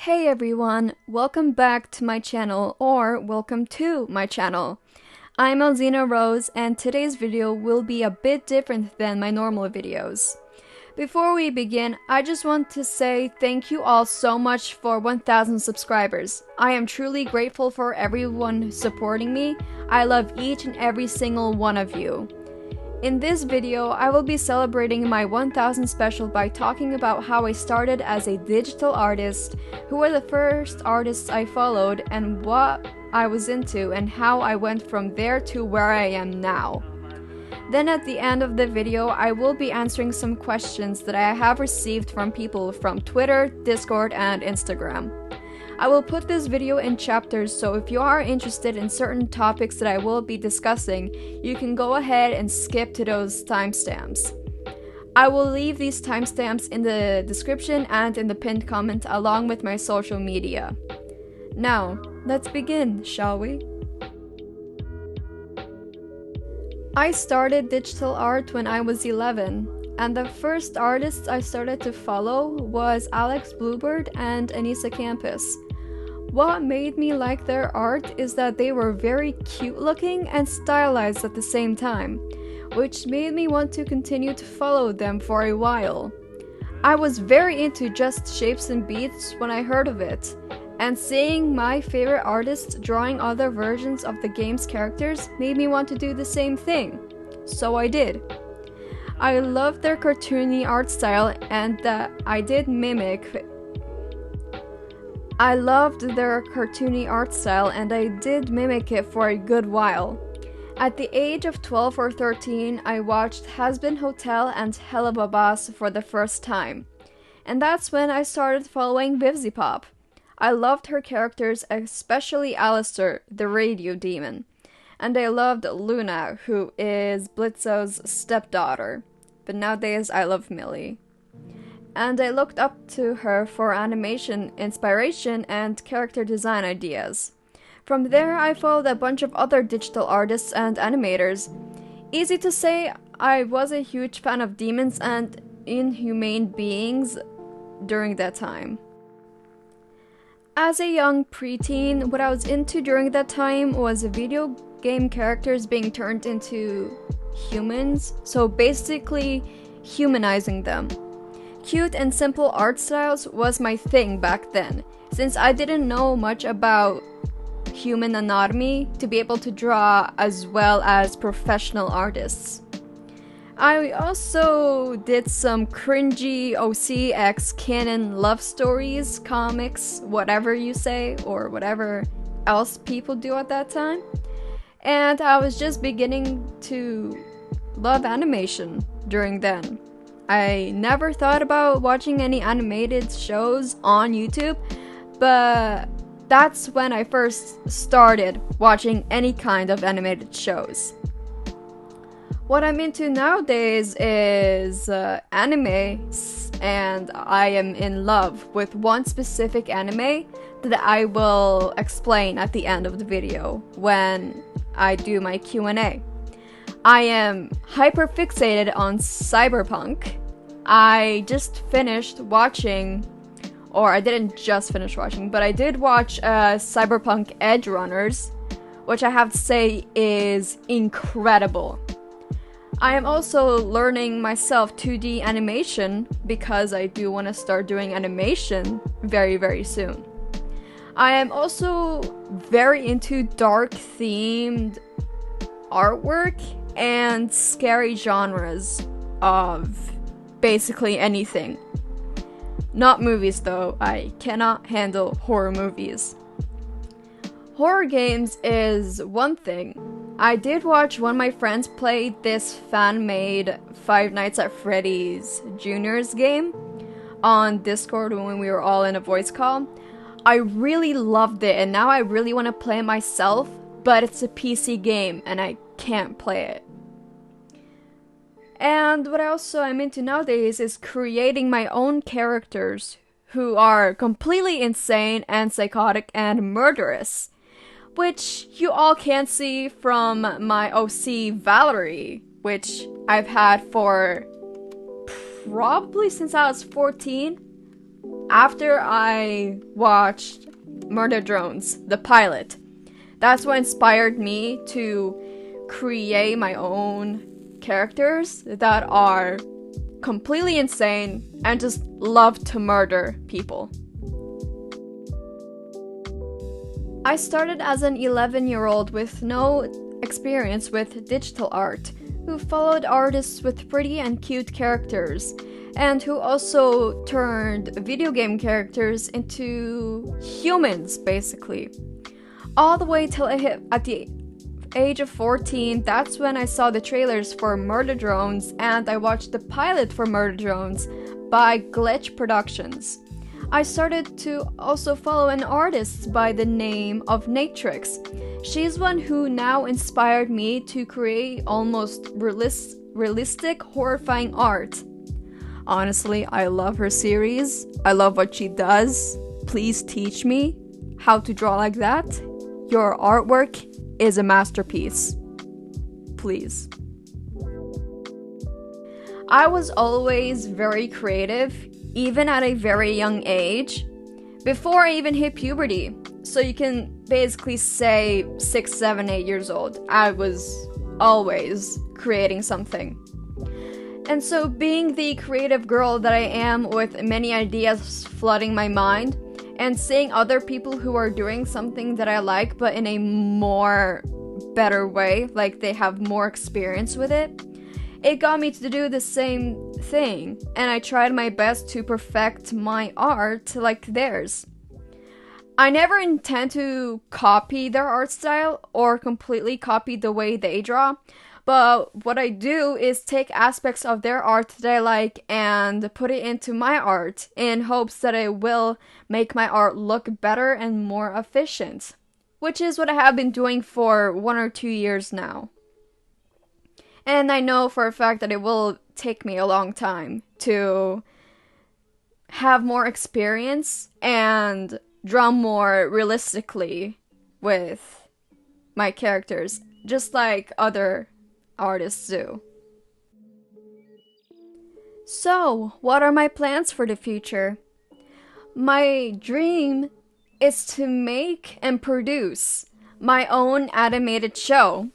Hey everyone, welcome back to my channel, or welcome to my channel. I'm Alzina Rose, and today's video will be a bit different than my normal videos. Before we begin, I just want to say thank you all so much for 1,000 subscribers. I am truly grateful for everyone supporting me. I love each and every single one of you. In this video, I will be celebrating my 1000 special by talking about how I started as a digital artist, who were the first artists I followed, and what I was into, and how I went from there to where I am now. Then at the end of the video, I will be answering some questions that I have received from people from Twitter, Discord, and Instagram. I will put this video in chapters, so if you are interested in certain topics that I will be discussing, you can go ahead and skip to those timestamps. I will leave these timestamps in the description and in the pinned comment along with my social media. Now, let's begin, shall we? I started digital art when I was 11, and the first artists I started to follow was Alex Bluebird and Anissa Campus. What made me like their art is that they were very cute looking and stylized at the same time, which made me want to continue to follow them for a while. I was very into Just Shapes and Beats when I heard of it, and seeing my favorite artists drawing other versions of the game's characters made me want to do the same thing, so I did. I loved their cartoony art style and that I did mimic it for a good while. At the age of 12 or 13, I watched Has-Been Hotel and Hella Babas for the first time. And that's when I started following Vivziepop. I loved her characters, especially Alistair, the radio demon. And I loved Luna, who is Blitzo's stepdaughter. But nowadays I love Millie. And I looked up to her for animation inspiration and character design ideas. From there, I followed a bunch of other digital artists and animators. Easy to say, I was a huge fan of demons and inhumane beings during that time. As a young preteen, what I was into during that time was video game characters being turned into humans, so basically humanizing them. Cute and simple art styles was my thing back then, since I didn't know much about human anatomy to be able to draw as well as professional artists. I also did some cringy OC x canon love stories, comics, whatever you say, or whatever else people do at that time. And I was just beginning to love animation during then. I never thought about watching any animated shows on YouTube, but that's when I first started watching any kind of animated shows. What I'm into nowadays is anime, and I am in love with one specific anime that I will explain at the end of the video when I do my Q&A. I am hyper fixated on Cyberpunk. I just finished watching, or I didn't just finish watching, but I did watch Cyberpunk Edge Runners, which I have to say is incredible. I am also learning myself 2D animation because I do want to start doing animation very, very soon. I am also very into dark themed artwork and scary genres of basically anything. Not movies though, I cannot handle horror movies. Horror games is one thing. I did watch one of my friends play this fan-made Five Nights at Freddy's Jr.'s game on Discord when we were all in a voice call. I really loved it, and now I really want to play it myself, but it's a PC game and I can't play it. And what also I'm into nowadays is creating my own characters who are completely insane and psychotic and murderous, which you all can see from my OC Valerie, which I've had for probably since I was 14 after I watched Murder Drones, the pilot. That's what inspired me to create my own characters that are completely insane and just love to murder people. I started as an 11-year-old with no experience with digital art, who followed artists with pretty and cute characters, and who also turned video game characters into humans, basically. All the way till I hit at the age of 14, that's when I saw the trailers for Murder Drones, and I watched the pilot for Murder Drones by Glitch Productions. I started to also follow an artist by the name of Natrix. She's one who now inspired me to create almost realistic, horrifying art. Honestly, I love her series. I love what she does. Please teach me how to draw like that. Your artwork is a masterpiece. Please. I was always very creative, even at a very young age, before I even hit puberty. So you can basically say 6, 7, 8 years old. I was always creating something. And so being the creative girl that I am, with many ideas flooding my mind, and seeing other people who are doing something that I like but in a more better way, like they have more experience with it, it got me to do the same thing, and I tried my best to perfect my art like theirs. I never intend to copy their art style or completely copy the way they draw, but what I do is take aspects of their art that I like and put it into my art in hopes that it will make my art look better and more efficient, which is what I have been doing for 1 or 2 years now. And I know for a fact that it will take me a long time to have more experience and draw more realistically with my characters, just like other artists do. So, what are my plans for the future? My dream is to make and produce my own animated show.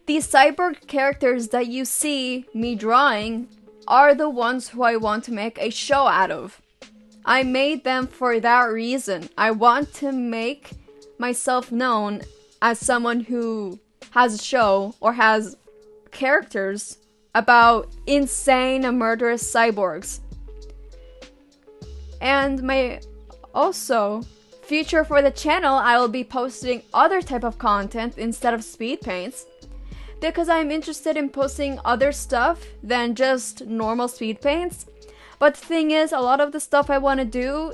These cyborg characters that you see me drawing are the ones who I want to make a show out of. I made them for that reason. I want to make myself known as someone who has a show or has characters about insane and murderous cyborgs. And my also future for the channel, I will be posting other type of content instead of speed paints, because I'm interested in posting other stuff than just normal speed paints. But the thing is, a lot of the stuff I want to do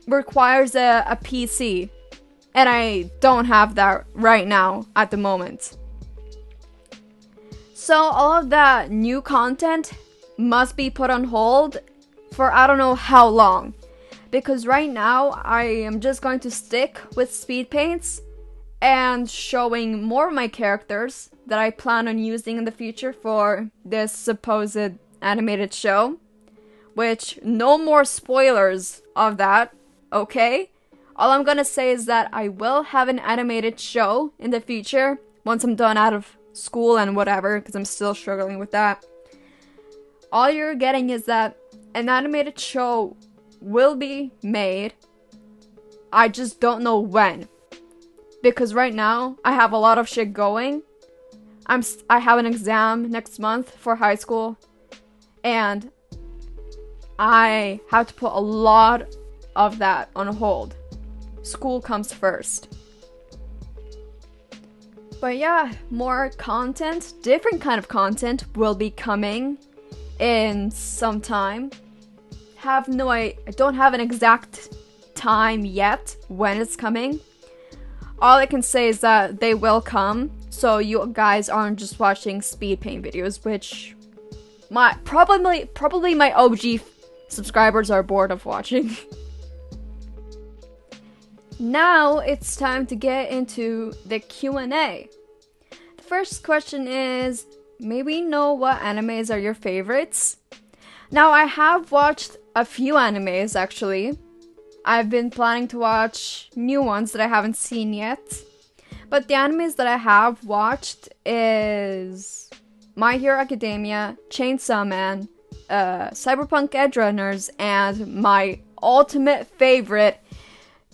requires a PC, and I don't have that right now at the moment. So all of that new content must be put on hold for I don't know how long, because right now I am just going to stick with speed paints and showing more of my characters that I plan on using in the future for this supposed animated show, which no more spoilers of that, okay? All I'm gonna say is that I will have an animated show in the future once I'm done out of school and whatever, because I'm still struggling with that. All you're getting is that an animated show will be made. I just don't know when, because right now I have a lot of shit going. I have an exam next month for high school, and I have to put a lot of that on hold. School comes first. But yeah, more content, different kind of content will be coming in some time. I don't have an exact time yet when it's coming. All I can say is that they will come, so you guys aren't just watching speed paint videos, which probably my OG subscribers are bored of watching. Now it's time to get into the Q&A. The first question is, may we know what animes are your favorites? Now I have watched a few animes actually. I've been planning to watch new ones that I haven't seen yet. But the animes that I have watched is My Hero Academia, Chainsaw Man, Cyberpunk Edge Runners, and my ultimate favorite,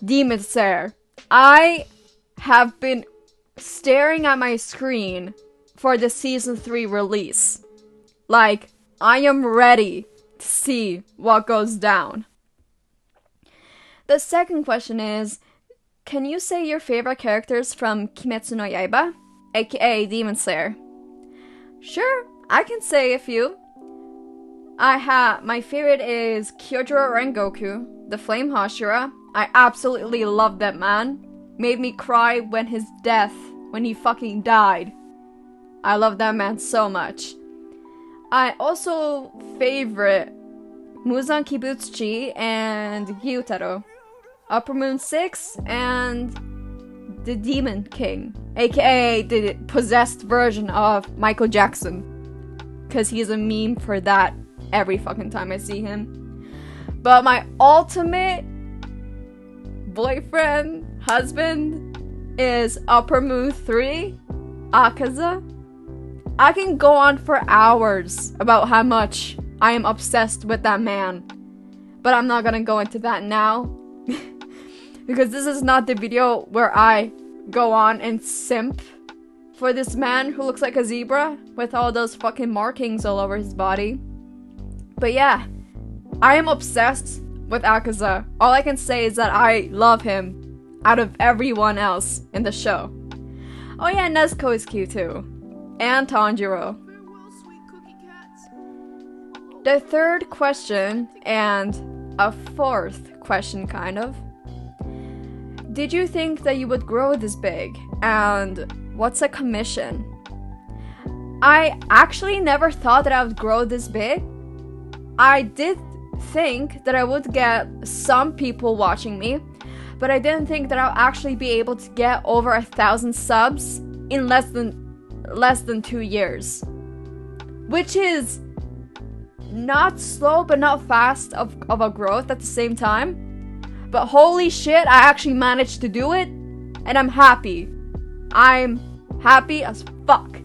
Demon Slayer. I have been staring at my screen for the season 3 release. Like, I am ready to see what goes down. The second question is, can you say your favorite characters from Kimetsu no Yaiba, aka Demon Slayer? Sure, I can say a few. My favorite is Kyojuro Rengoku, the Flame Hashira. I absolutely love that man. Made me cry when he fucking died. I love that man so much. I also favorite Muzan Kibutsuchi and Gyutaro, Upper Moon 6, and the Demon King, aka the possessed version of Michael Jackson. Cause he's a meme for that every fucking time I see him. But my ultimate boyfriend, husband, is Upper Moon 3, Akaza. I can go on for hours about how much I am obsessed with that man. But I'm not gonna go into that now. Because this is not the video where I go on and simp for this man who looks like a zebra with all those fucking markings all over his body. But yeah, I am obsessed with Akaza. All I can say is that I love him out of everyone else in the show. Oh yeah, Nezuko is cute too. And Tanjiro. The third question, and a fourth question kind of. Did you think that you would grow this big? And what's a commission? I actually never thought that I would grow this big. I did think that I would get some people watching me, but I didn't think that I'll actually be able to get over 1,000 subs in less than 2 years. Which is not slow but not fast of a growth at the same time. But holy shit, I actually managed to do it, and I'm happy. I'm happy as fuck.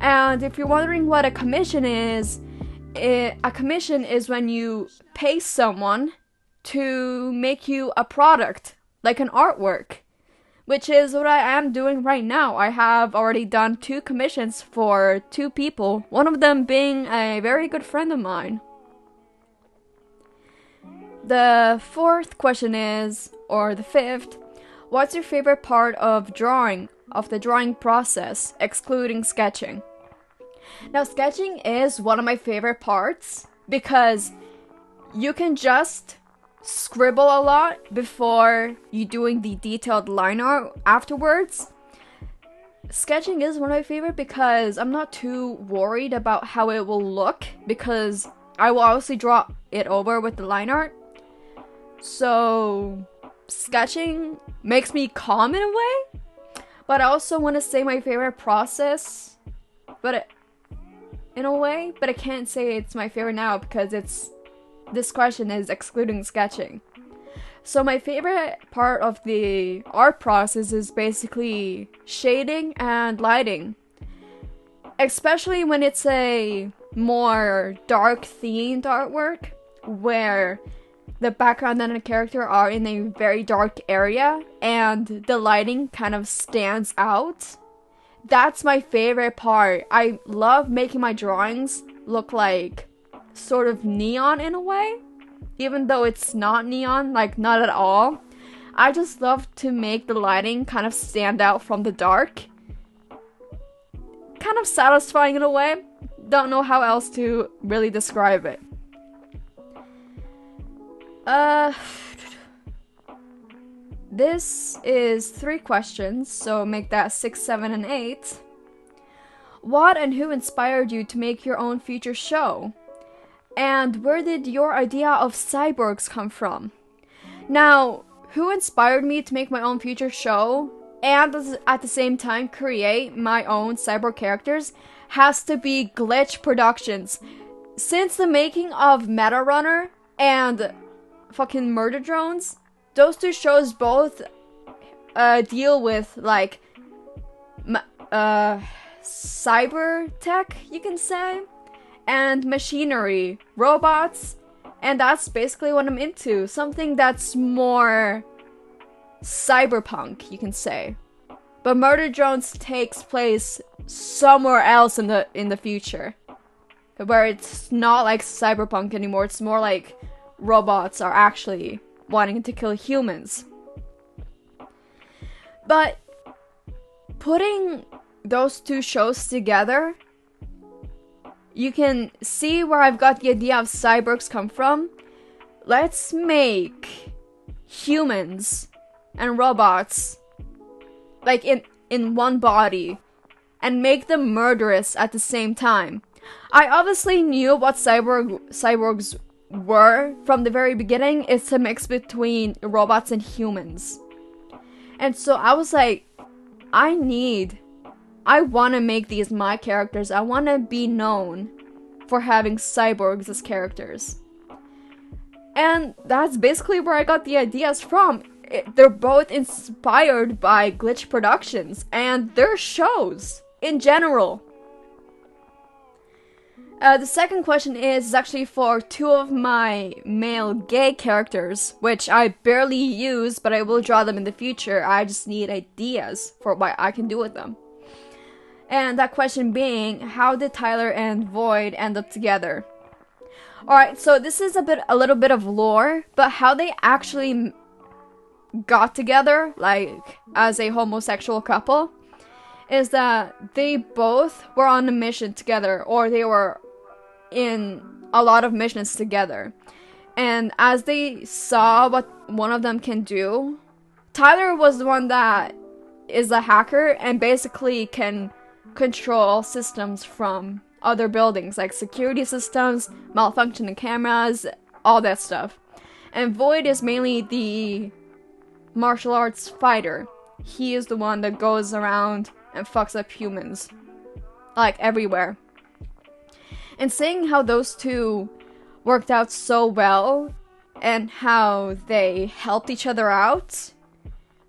And if you're wondering what a commission is, a commission is when you pay someone to make you a product, like an artwork, which is what I am doing right now. I have already done 2 commissions for 2 people, one of them being a very good friend of mine. The fourth question is, or the fifth, what's your favorite part of the drawing process, excluding sketching? Now, sketching is one of my favorite parts because you can just scribble a lot before you doing the detailed line art afterwards. Sketching is one of my favorite because I'm not too worried about how it will look because I will obviously draw it over with the line art. So, sketching makes me calm in a way, but I also want to say my favorite process, in a way, but I can't say it's my favorite now because this question is excluding sketching. So my favorite part of the art process is basically shading and lighting, especially when it's a more dark themed artwork where the background and the character are in a very dark area and the lighting kind of stands out. That's my favorite part. I love making my drawings look like sort of neon in a way, even though it's not neon, like not at all. I just love to make the lighting kind of stand out from the dark. Kind of satisfying in a way. Don't know how else to really describe it. This is 3 questions, so make that 6, 7, and 8. What and who inspired you to make your own future show? And where did your idea of cyborgs come from? Now, who inspired me to make my own future show and at the same time create my own cyborg characters has to be Glitch Productions. since the making of Meta Runner and fucking Murder Drones, those two shows both deal with like cyber tech, you can say, and machinery, robots, and that's basically what I'm into. Something that's more cyberpunk, you can say. But Murder Drones takes place somewhere else in the future, where it's not like cyberpunk anymore. It's more like robots are actually wanting to kill humans. But putting those two shows together, you can see where I've got the idea of cyborgs come from. Let's make humans and robots like in one body and make them murderous at the same time. I obviously knew what cyborgs were from the very beginning. It's a mix between robots and humans. And so I was like, I want to make these my characters. I want to be known for having cyborgs as characters. And that's basically where I got the ideas from. They're both inspired by Glitch Productions and their shows in general. The second question is actually for two of my male gay characters, which I barely use, but I will draw them in the future. I just need ideas for what I can do with them. And that question being, how did Tyler and Void end up together? Alright, so this is a little bit of lore, but how they actually got together, like, as a homosexual couple, is that they both were on a mission together, or they were in a lot of missions together. And as they saw what one of them can do, Tyler was the one that is a hacker and basically can control systems from other buildings, like security systems, malfunctioning cameras, all that stuff. And Void is mainly the martial arts fighter. He is the one that goes around and fucks up humans, like, everywhere. And seeing how those two worked out so well and how they helped each other out,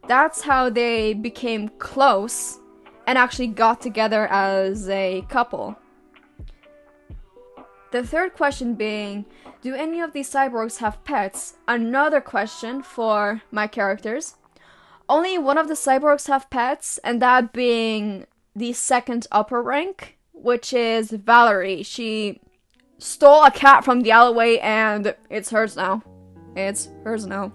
that's how they became close and actually got together as a couple. The third question being, do any of these cyborgs have pets? Another question for my characters. Only one of the cyborgs have pets, and that being the second upper rank, which is Valerie. She stole a cat from the alleyway and it's hers now. It's hers now.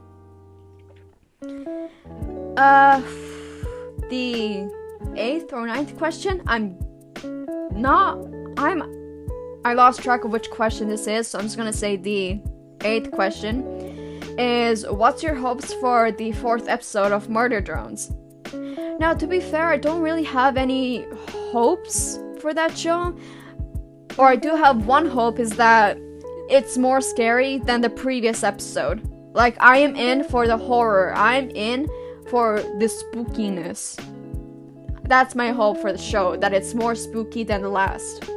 The 8th or 9th question, I lost track of which question this is, so I'm just gonna say the 8th question is, what's your hopes for the 4th episode of Murder Drones? Now, to be fair, I don't really have any hopes for that show, or I do have one hope, is that it's more scary than the previous episode. Like, I am in for the horror, I'm in for the spookiness. That's my hope for the show, that it's more spooky than the last.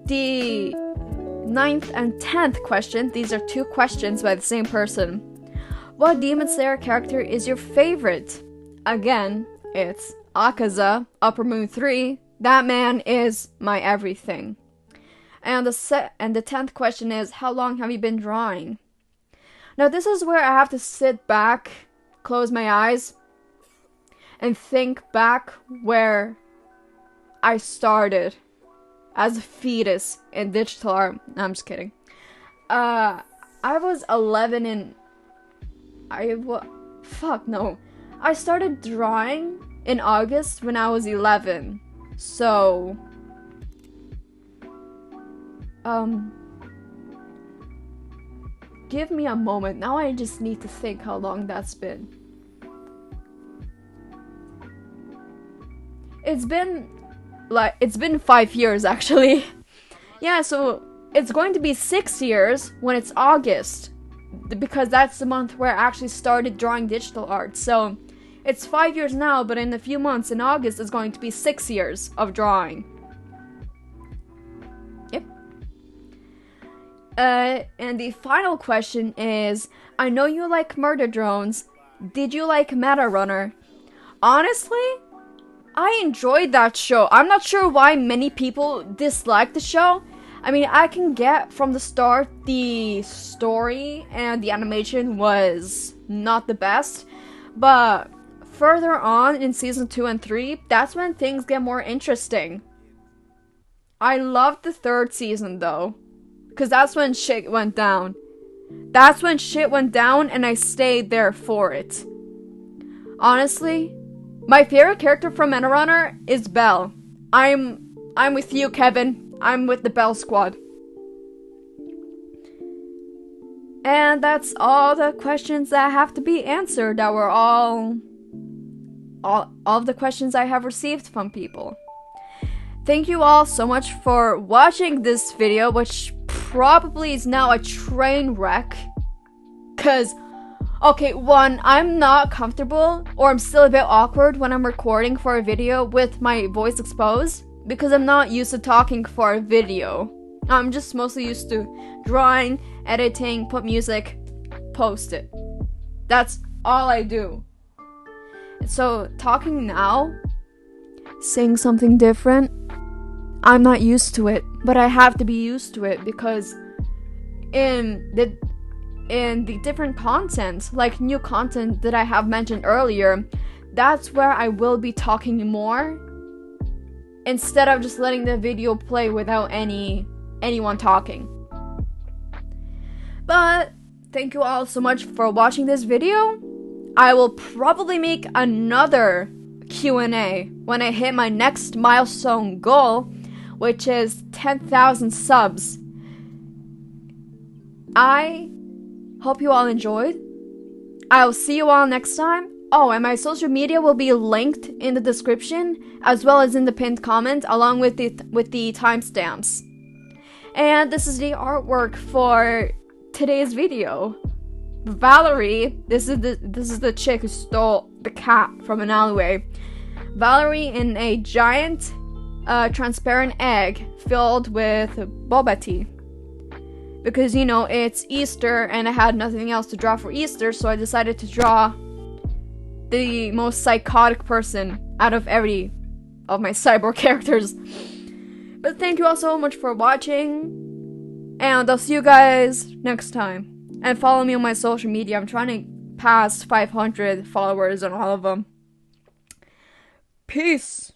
The 9th and 10th question, these are two questions by the same person. What Demon Slayer character is your favorite? Again, it's Akaza, Upper Moon 3. That man is my everything. And the 10th question is, how long have you been drawing? Now this is where I have to sit back, close my eyes, and think back where I started as a fetus in digital art. No, I'm just kidding. I was 11 and fuck no. I started drawing in August when I was 11. So, give me a moment. Now I just need to think how long that's been. It's been 5 years actually. Yeah, so it's going to be 6 years when it's August, because that's the month where I actually started drawing digital art. So it's 5 years now, but in a few months in August it's going to be 6 years of drawing. And the final question is, I know you like murder drones. Did you like Meta Runner? Honestly, I enjoyed that show. I'm not sure why many people dislike the show. I mean, I can get from the start the story and the animation was not the best, but further on in season 2 and 3, that's when things get more interesting. I loved the 3rd season though, because that's when shit went down. That's when shit went down and I stayed there for it. Honestly, my favorite character from Meta Runner is Belle. I'm with you, Kevin. I'm with the Belle Squad. And that's all the questions that have to be answered. That were all of the questions I have received from people. Thank you all so much for watching this video, which probably is now a train wreck. Cause, okay, one, I'm not comfortable, or I'm still a bit awkward when I'm recording for a video with my voice exposed, because I'm not used to talking for a video. I'm just mostly used to drawing, editing, put music, post it. That's all I do. So, talking now, saying something different, I'm not used to it, but I have to be used to it because in the different content, like new content that I have mentioned earlier, that's where I will be talking more instead of just letting the video play without anyone talking. But thank you all so much for watching this video. I will probably make another Q&A when I hit my next milestone goal, which is 10,000 subs. I hope you all enjoyed. I'll see you all next time. Oh, and my social media will be linked in the description, as well as in the pinned comment, along with the timestamps. And this is the artwork for today's video. Valerie, this is the chick who stole the cat from an alleyway. Valerie in a giant, transparent egg filled with boba tea. Because, you know, it's Easter and I had nothing else to draw for Easter, so I decided to draw the most psychotic person out of every of my cyborg characters. But thank you all so much for watching, and I'll see you guys next time. And follow me on my social media. I'm trying to pass 500 followers on all of them. Peace!